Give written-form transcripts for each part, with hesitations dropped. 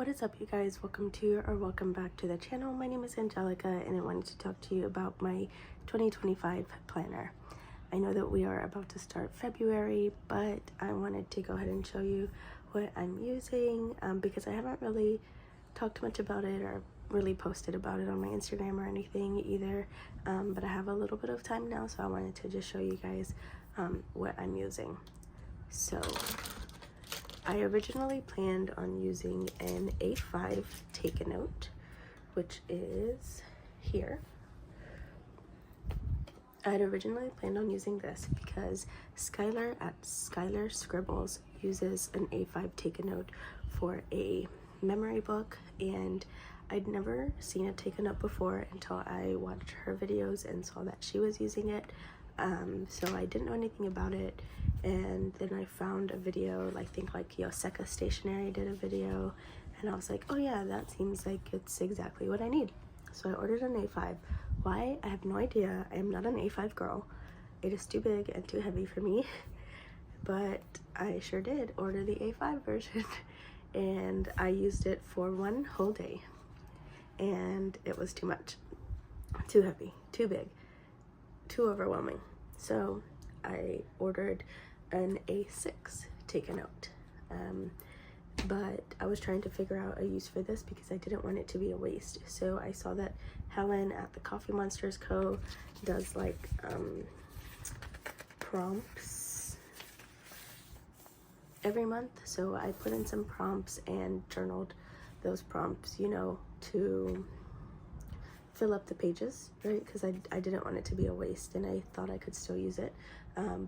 What is up, you guys? Welcome back to the channel. My name is Angelica and I wanted to talk to you about my 2025 planner. I know that we are about to start February, but I wanted to go ahead and show you what I'm using because I haven't really talked much about it or really posted about it on my Instagram or anything either, but I have a little bit of time now, so I wanted to just show you guys what I'm using. So I originally planned on using an A5 Take-A-Note, which is here. I had originally planned on using this because Skylar at Skylar Scribbles uses an A5 Take-A-Note for a memory book, and I'd never seen a Take-A-Note before until I watched her videos and saw that she was using it. So I didn't know anything about it, and then I found a video, I think like Yoseka Stationery did a video, and I was like, oh yeah, that seems like it's exactly what I need. So I ordered an A5. Why? I have no idea. I am not an A5 girl. It is too big and too heavy for me, but I sure did order the A5 version and I used it for one whole day, and it was too much, too heavy, too big, too overwhelming. So I ordered an A6 Take-A-Note, but I was trying to figure out a use for this because I didn't want it to be a waste. So I saw that Helen at the Coffee Monsters Co. does like prompts every month, so I put in some prompts and journaled those prompts, you know, to fill up the pages, right? Because I didn't want it to be a waste and I thought I could still use it.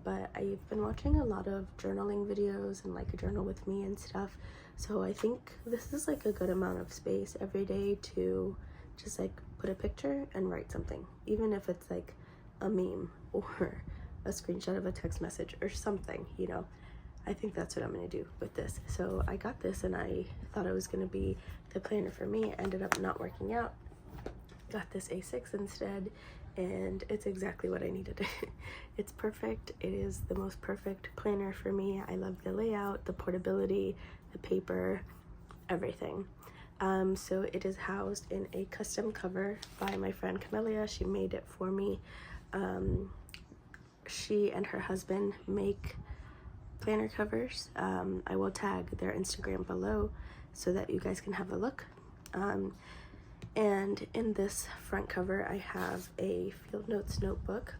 But I've been watching a lot of journaling videos and like a journal with me and stuff, so I think this is like a good amount of space every day to just like put a picture and write something, even if it's like a meme or a screenshot of a text message or something, you know. I think that's what I'm gonna do with this. So I got this and I thought it was gonna be the planner for me. It ended up not working out. Got this A6 instead, and it's exactly what I needed. It's perfect. It is the most perfect planner for me. I love the layout, the portability, the paper, everything. So it is housed in a custom cover by my friend Camellia. She made it for me. She and her husband make planner covers. I will tag their Instagram below so that you guys can have a look. And in this front cover, I have a Field Notes notebook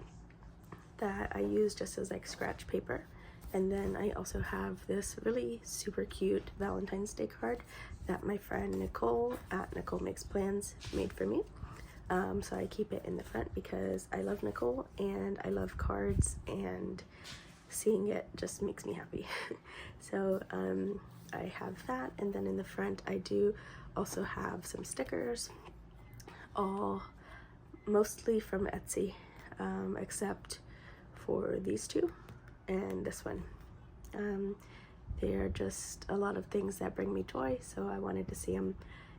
that I use just as like scratch paper. And then I also have this really super cute Valentine's Day card that my friend Nicole at Nicole Makes Plans made for me. So I keep it in the front because I love Nicole and I love cards, and seeing it just makes me happy. So I have that, and then in the front I do also have some stickers, all mostly from Etsy, except for these two and this one. They are just a lot of things that bring me joy, so I wanted to see them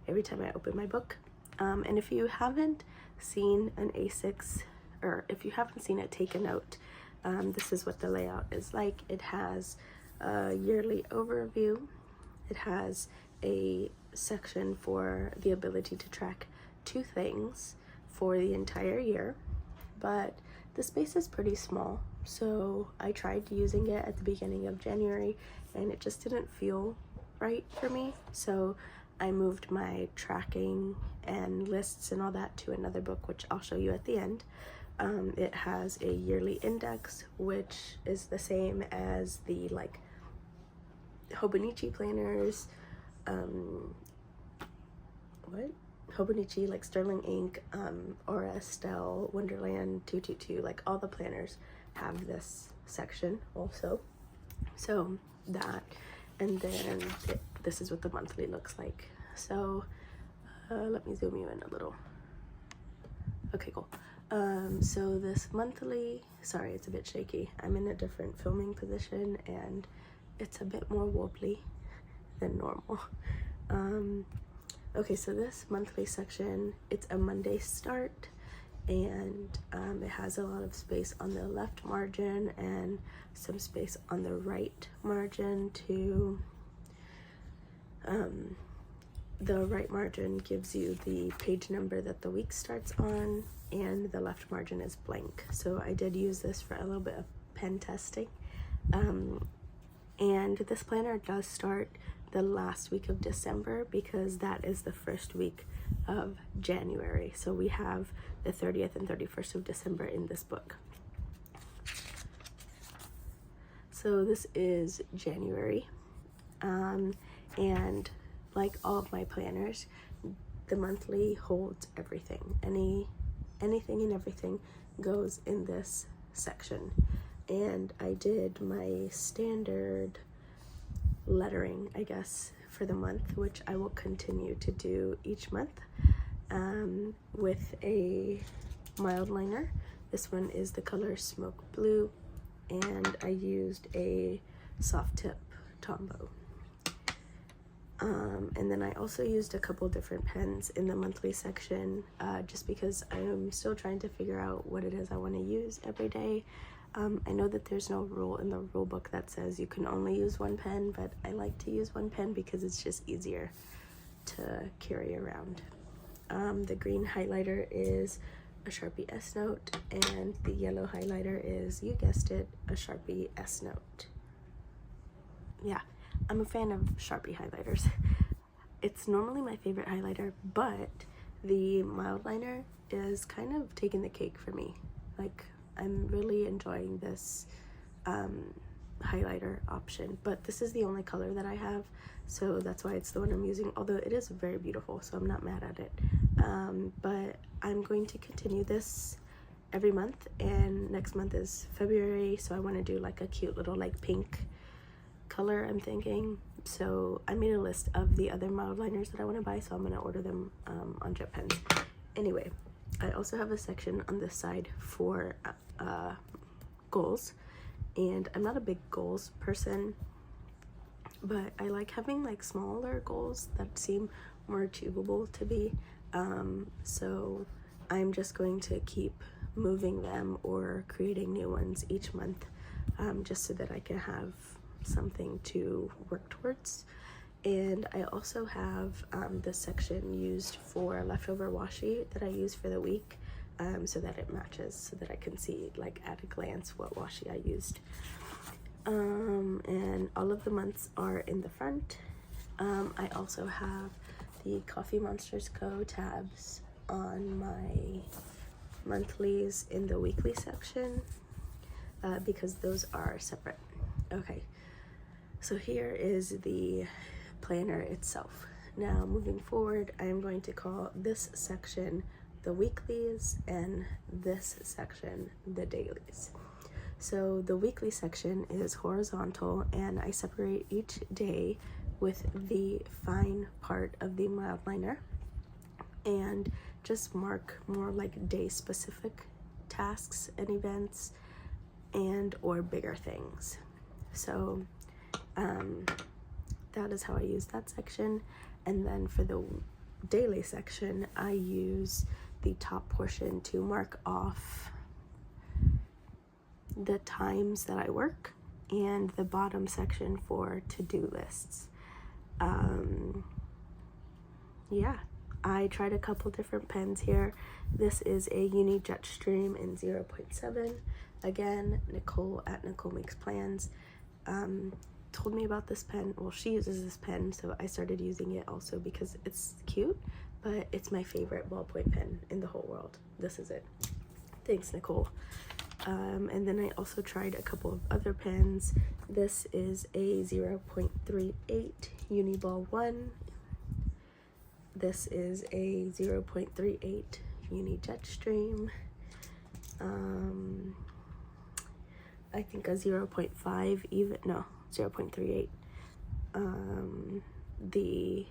every time I open my book. And if you haven't seen an A6, or if you haven't seen it Take-A-Note, this is what the layout is like. It has a yearly overview. It has a section for the ability to track 2 things for the entire year, but the space is pretty small. So I tried using it at the beginning of January and it just didn't feel right for me. So I moved my tracking and lists and all that to another book, which I'll show you at the end. It has a yearly index, which is the same as the like Hobonichi planners, Hobonichi, like Sterling Ink, Aura Estelle, Wonderland 222, like all the planners have this section also. So that, and then this is what the monthly looks like. So let me zoom you in a little. Okay, cool. So this monthly, sorry, it's a bit shaky. I'm in a different filming position and it's a bit more wobbly than normal. Okay, so this monthly section, it's a Monday start, and it has a lot of space on the left margin and some space on the right margin to the right margin gives you the page number that the week starts on, and the left margin is blank. So I did use this for a little bit of pen testing. And this planner does start the last week of December because that is the first week of January. So we have the 30th and 31st of December in this book. So this is January. And like all of my planners, the monthly holds everything. Anything and everything goes in this section. And I did my standard lettering, I guess, for the month, which I will continue to do each month, with a mild liner. This one is the color Smoke Blue, and I used a soft tip Tombow. And then I also used a couple different pens in the monthly section, just because I'm still trying to figure out what it is I want to use every day. I know that there's no rule in the rule book that says you can only use one pen, but I like to use one pen because it's just easier to carry around. The green highlighter is a Sharpie S Note, and the yellow highlighter is, you guessed it, a Sharpie S Note. Yeah, I'm a fan of Sharpie highlighters. It's normally my favorite highlighter, but the mild liner is kind of taking the cake for me. Like, I'm really enjoying this highlighter option, but this is the only color that I have, so that's why it's the one I'm using, although it is very beautiful, so I'm not mad at it. But I'm going to continue this every month, and next month is February, so I want to do like a cute little like pink color, I'm thinking. So I made a list of the other mild liners that I want to buy, so I'm going to order them on JetPens. Anyway, I also have a section on this side for goals, and I'm not a big goals person, but I like having like smaller goals that seem more achievable to me. So I'm just going to keep moving them or creating new ones each month, just so that I can have something to work towards. And I also have this section used for leftover washi that I use for the week, so that it matches, so that I can see like at a glance what washi I used. And all of the months are in the front. I also have the Coffee Monsters Co. tabs on my monthlies in the weekly section, because those are separate. Okay, so here is the planner itself. Now moving forward, I am going to call this section the weeklies and this section the dailies. So the weekly section is horizontal, and I separate each day with the fine part of the mild liner and just mark more like day specific tasks and events and or bigger things. So that is how I use that section. And then for the daily section, I use the top portion to mark off the times that I work, and the bottom section for to-do lists. Yeah, I tried a couple different pens here. This is a Uni Jetstream in 0.7. Again, Nicole at Nicole Makes Plans told me about this pen. Well, she uses this pen, so I started using it also because it's cute, but it's my favorite ballpoint pen in the whole world. This is it. Thanks, Nicole. And then I also tried a couple of other pens. This is a 0.38 Uniball 1. This is a 0.38 Uni Jetstream. I think a 0.5 even, no, 0.38. The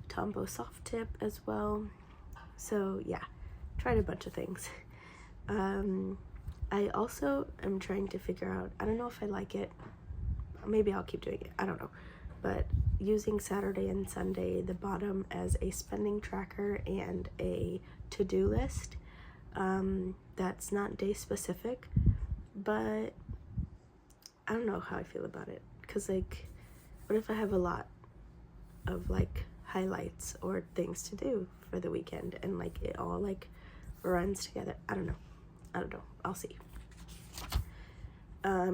Tombow soft tip as well. So yeah, tried a bunch of things. I also am trying to figure out, I don't know if I like it, maybe I'll keep doing it, I don't know, but using Saturday and Sunday, the bottom, as a spending tracker and a to-do list. That's not day specific, but I don't know how I feel about it, because like, what if I have a lot of like highlights or things to do for the weekend, and like it all like runs together. I don't know, I'll see.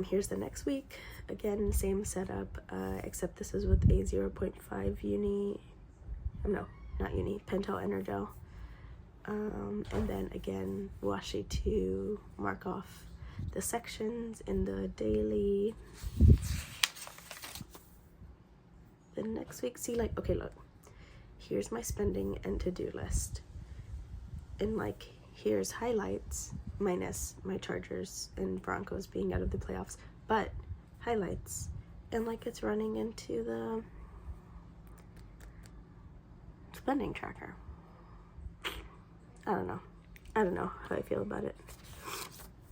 Here's the next week. Again, same setup, except this is with a 0.5 uni, no, not uni, Pentel Energel. And then again, washi to mark off the sections in the daily. The next week, see, like, okay, look, here's my spending and to-do list. And like, here's highlights, minus my Chargers and Broncos being out of the playoffs, but highlights. And like, it's running into the spending tracker. I don't know how I feel about it.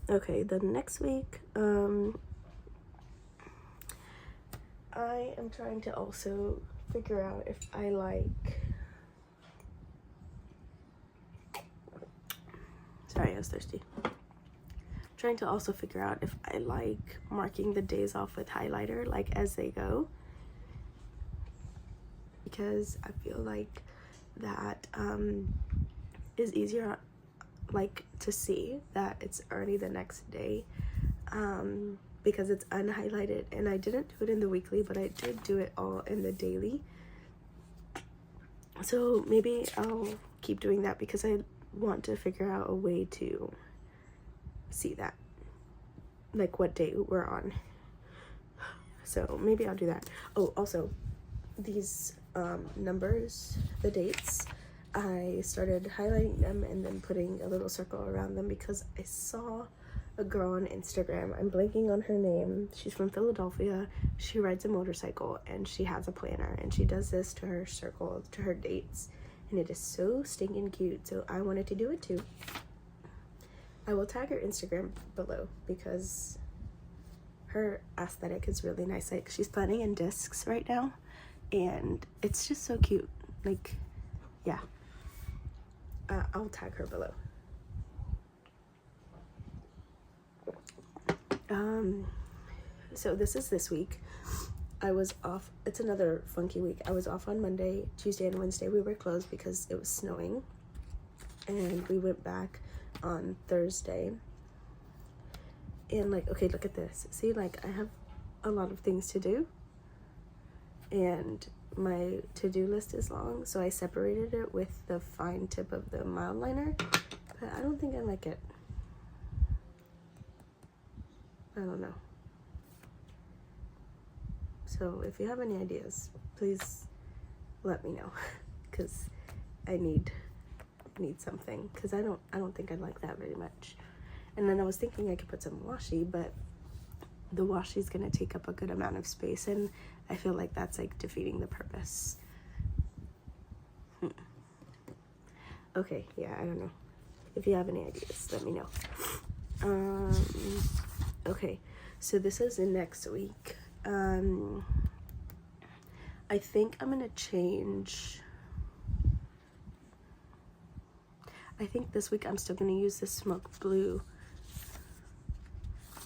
Okay, the next week, I am trying to also figure out if I like, sorry, I was thirsty. Trying to also figure out if I like marking the days off with highlighter, like as they go, because I feel like that is easier, like, to see that it's already the next day, because it's unhighlighted. And I didn't do it in the weekly, but I did do it all in the daily. So maybe I'll keep doing that because I want to figure out a way to see that, like what day we're on. So maybe I'll do that. Oh, also these numbers, the dates, I started highlighting them and then putting a little circle around them because I saw a girl on Instagram, I'm blanking on her name, she's from Philadelphia, she rides a motorcycle and she has a planner and she does this to her circle, to her dates, and it is so stinking cute, so I wanted to do it too. I will tag her Instagram below because her aesthetic is really nice. Like, she's planning in discs right now and it's just so cute. Like, yeah, I'll tag her below. So this week. I was off. It's another funky week. I was off on Monday, Tuesday, and Wednesday. We were closed because it was snowing, and we went back on Thursday. And like, okay, look at this. See, like, I have a lot of things to do, and my to-do list is long, so I separated it with the fine tip of the mild liner, but I don't think I like it. I don't know. So if you have any ideas, please let me know, because I need something, because I don't think I like that very much. And then I was thinking I could put some washi, but the washi is going to take up a good amount of space, and I feel like that's like defeating the purpose. Okay, yeah, I don't know. If you have any ideas, let me know. Okay, so this is next week. I think I'm gonna change. I think this week I'm still gonna use the smoke blue,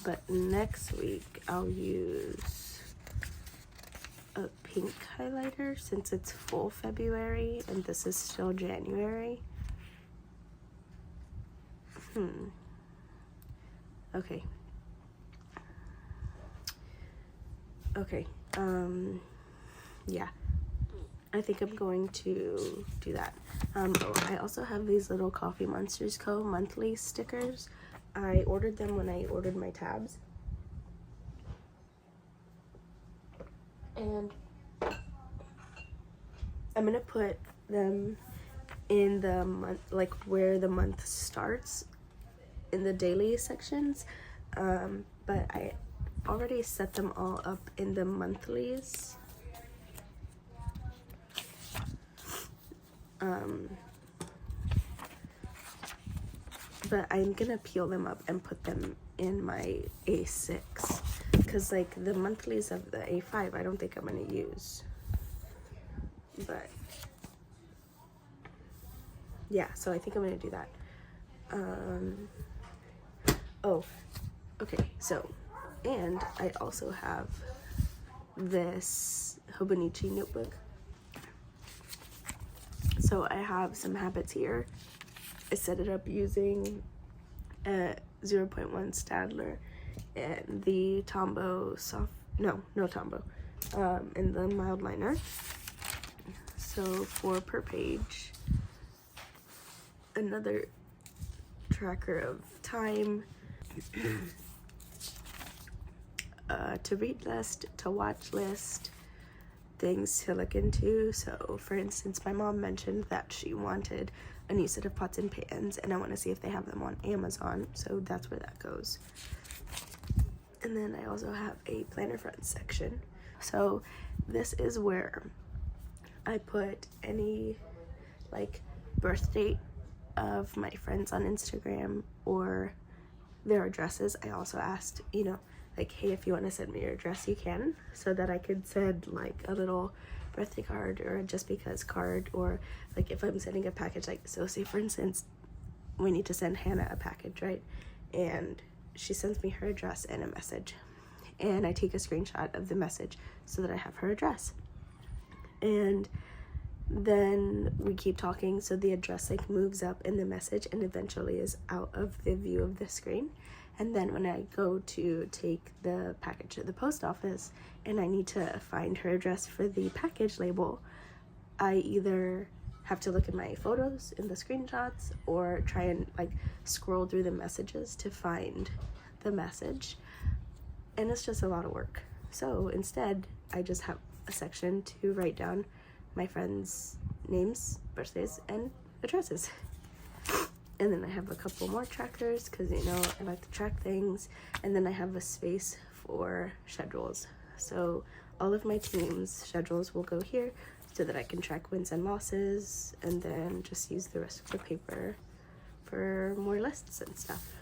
but next week I'll use a pink highlighter since it's full February and this is still January. Okay. Okay, yeah, I think I'm going to do that. Oh, I also have these little Coffee Monsters Co. monthly stickers. I ordered them when I ordered my tabs. And I'm gonna put them in the month, like where the month starts, in the daily sections, but I already set them all up in the monthlies. But I'm gonna peel them up and put them in my A6, because like the monthlies of the A5 I don't think I'm gonna use. But yeah, so I think I'm gonna do that. Oh, okay, so, and I also have this Hobonichi notebook. So I have some habits here. I set it up using a 0.1 Staedtler and the Tombow no Tombow, and the mild liner. So for per page, another tracker of time, to read list, to watch list, things to look into. So for instance, my mom mentioned that she wanted a new set of pots and pans, and I want to see if they have them on Amazon, so that's where that goes. And then I also have a planner front section. So this is where I put any like birth date of my friends on Instagram or their addresses. I also asked, like, hey, if you want to send me your address, you can, so that I could send like a little birthday card or a just because card, or like if I'm sending a package, like, so say for instance, we need to send Hannah a package, right? And she sends me her address and a message, and I take a screenshot of the message so that I have her address. And then we keep talking, so the address like moves up in the message and eventually is out of the view of the screen. And then when I go to take the package to the post office and I need to find her address for the package label, I either have to look at my photos in the screenshots or try and like scroll through the messages to find the message, and it's just a lot of work. So instead, I just have a section to write down my friends' names, birthdays, and addresses. And then I have a couple more trackers because, I like to track things. And then I have a space for schedules. So all of my team's schedules will go here so that I can track wins and losses, and then just use the rest of the paper for more lists and stuff.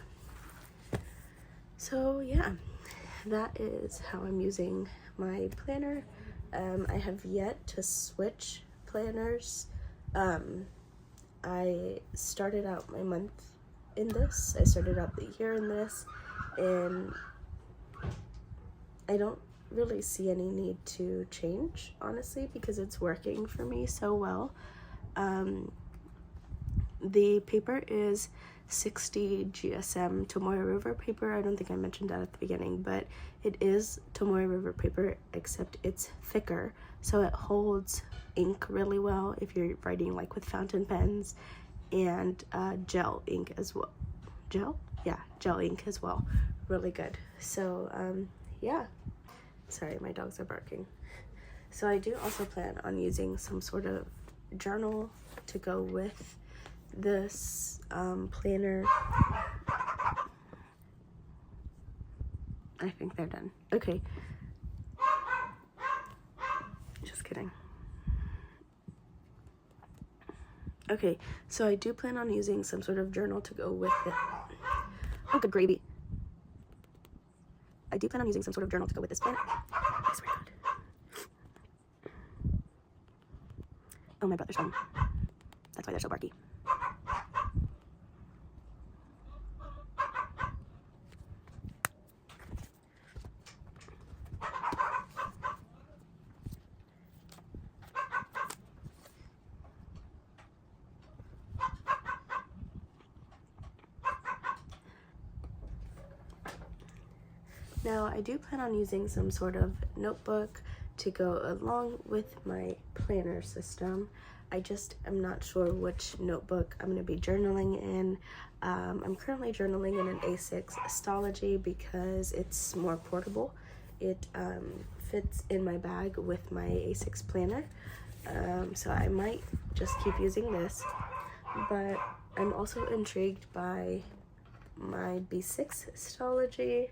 So yeah, that is how I'm using my planner. I have yet to switch planners. I started out my month in this. I started out the year in this, and I don't really see any need to change, honestly, because it's working for me so well. The paper is 60 GSM Tomoe River paper. I don't think I mentioned that at the beginning, but it is Tomoe River paper, except it's thicker, so it holds ink really well if you're writing like with fountain pens, and gel ink as well. Gel ink as well. Really good. So yeah, sorry, my dogs are barking. So I do also plan on using some sort of journal to go with this planner. I think they're done. Okay. Just kidding. Okay, so I do plan on using some sort of journal to go with it. Oh, good gravy. I do plan on using some sort of journal to go with this planner. I swear to God. Oh, my brother's home. That's why they're so barky. Now, I do plan on using some sort of notebook to go along with my planner system. I just am not sure which notebook I'm going to be journaling in. I'm currently journaling in an A6 Stalogy because it's more portable. It fits in my bag with my A6 planner. So I might just keep using this, but I'm also intrigued by my B6 Stalogy.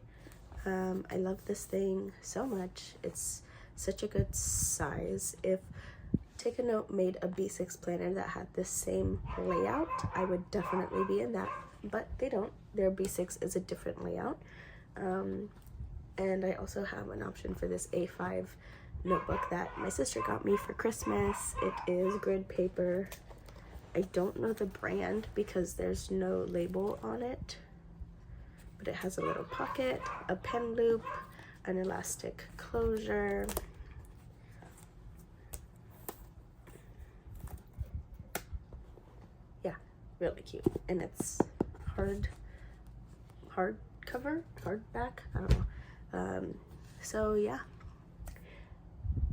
I love this thing so much. It's such a good size. If Take a Note made a B6 planner that had the same layout, I would definitely be in that, but they don't. Their B6 is a different layout. And I also have an option for this A5 notebook that my sister got me for Christmas. It is grid paper. I don't know the brand because there's no label on it, but it has a little pocket, a pen loop, an elastic closure. really cute, and it's hardback, I don't know. So yeah,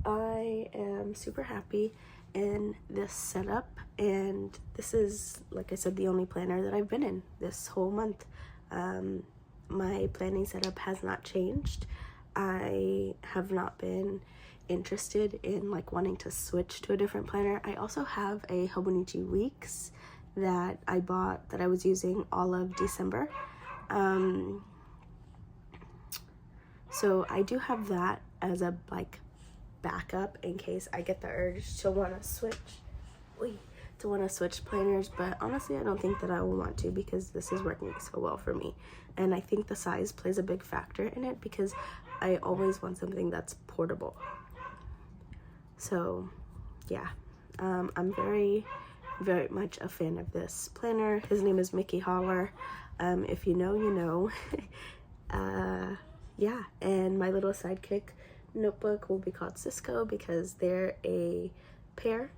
I am super happy in this setup, and this is, like I said, the only planner that I've been in this whole month. My planning setup has not changed. I have not been interested in like wanting to switch to a different planner. I also have a Hobonichi Weeks that I bought that I was using all of December. So I do have that as a like backup in case I get the urge to want to switch planners, but honestly I don't think that I will want to, because this is working so well for me, and I think the size plays a big factor in it because I always want something that's portable. So yeah, I'm very much a fan of this planner. His name is Mickey Holler. If you know, you know. Yeah, and my little sidekick notebook will be called Cisco because they're a pair.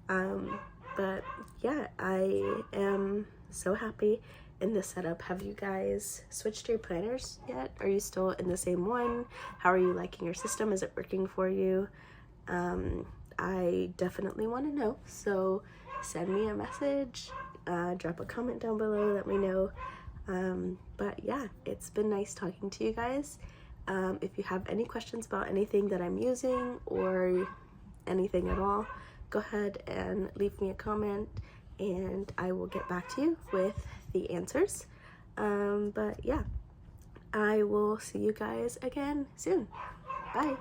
But yeah, I am so happy in this setup. Have you guys switched your planners yet? Are you still in the same one? How are you liking your system? Is it working for you? I definitely want to know, so send me a message, drop a comment down below, let me know. But yeah, it's been nice talking to you guys. If you have any questions about anything that I'm using or anything at all, go ahead and leave me a comment and I will get back to you with the answers. But yeah, I will see you guys again soon. Bye.